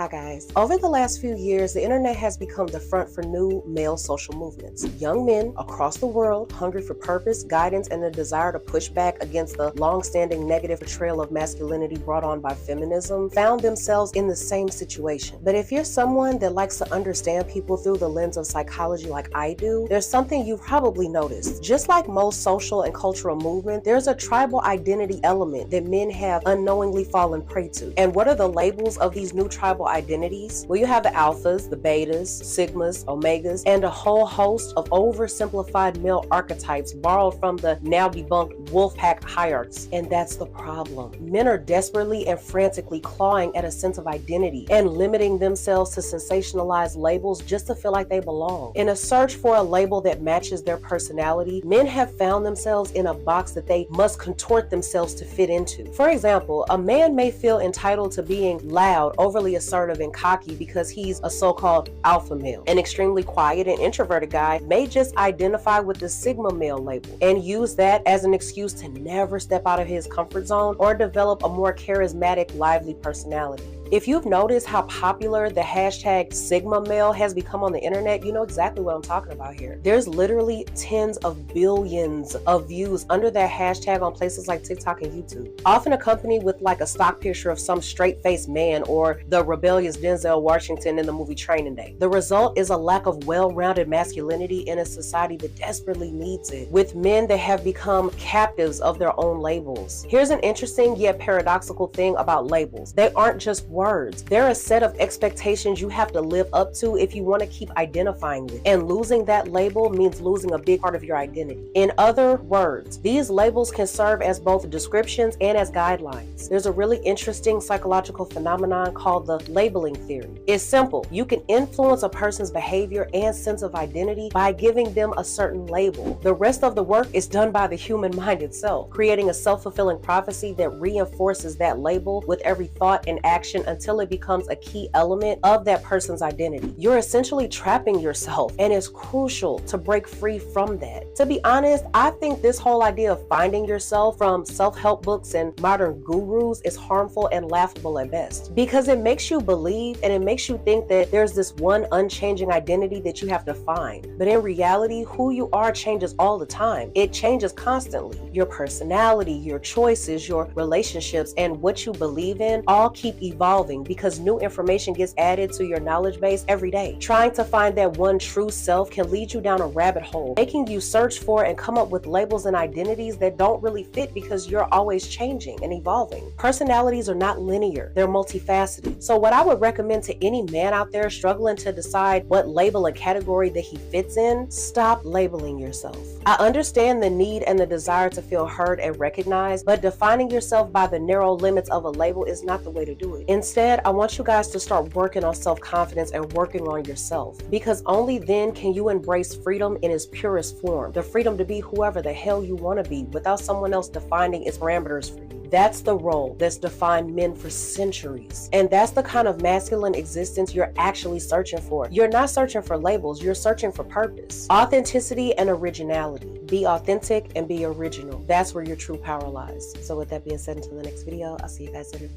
guys. Over the last few years, the internet has become the front for new male social movements. Young men across the world, hungry for purpose, guidance, and a desire to push back against the long-standing negative portrayal of masculinity brought on by feminism, found themselves in the same situation. But if you're someone that likes to understand people through the lens of psychology like I do, there's something you've probably noticed. Just like most social and cultural movements, there's a tribal identity element that men have unknowingly fallen prey to. And what are the labels of these new tribal identities? Well, you have the alphas, the betas, sigmas, omegas, and a whole host of oversimplified male archetypes borrowed from the now debunked wolf pack hierarchies. And that's the problem. Men are desperately and frantically clawing at a sense of identity and limiting themselves to sensationalized labels just to feel like they belong. In a search for a label that matches their personality, men have found themselves in a box that they must contort themselves to fit into. For example, a man may feel entitled to being loud, overly assertive, and cocky because he's a so-called alpha male. An extremely quiet and introverted guy may just identify with the sigma male label and use that as an excuse to never step out of his comfort zone or develop a more charismatic, lively personality. If you've noticed how popular the hashtag Sigma male has become on the internet, you know exactly what I'm talking about here. There's literally tens of billions of views under that hashtag on places like TikTok and YouTube, often accompanied with like a stock picture of some straight-faced man or the rebellious Denzel Washington in the movie Training Day. The result is a lack of well-rounded masculinity in a society that desperately needs it, with men that have become captives of their own labels. Here's an interesting yet paradoxical thing about labels. They aren't just words. They're a set of expectations you have to live up to if you want to keep identifying with. And losing that label means losing a big part of your identity. In other words, these labels can serve as both descriptions and as guidelines. There's a really interesting psychological phenomenon called the labeling theory. It's simple. You can influence a person's behavior and sense of identity by giving them a certain label. The rest of the work is done by the human mind itself, creating a self-fulfilling prophecy that reinforces that label with every thought and action until it becomes a key element of that person's identity. You're essentially trapping yourself, and it's crucial to break free from that. To be honest, I think this whole idea of finding yourself from self-help books and modern gurus is harmful and laughable at best, because it makes you believe and it makes you think that there's this one unchanging identity that you have to find. But in reality, who you are changes all the time. It changes constantly. Your personality, your choices, your relationships, and what you believe in all keep evolving because new information gets added to your knowledge base every day. Trying to find that one true self can lead you down a rabbit hole, making you search for and come up with labels and identities that don't really fit because you're always changing and evolving. Personalities are not linear, they're multifaceted. So what I would recommend to any man out there struggling to decide what label and category that he fits in, stop labeling yourself. I understand the need and the desire to feel heard and recognized, but defining yourself by the narrow limits of a label is not the way to do it. Instead, I want you guys to start working on self-confidence and working on yourself, because only then can you embrace freedom in its purest form, the freedom to be whoever the hell you want to be without someone else defining its parameters for you. That's the role that's defined men for centuries. And that's the kind of masculine existence you're actually searching for. You're not searching for labels, you're searching for purpose, authenticity, and originality. Be authentic and be original. That's where your true power lies. So with that being said, until the next video, I'll see you guys later.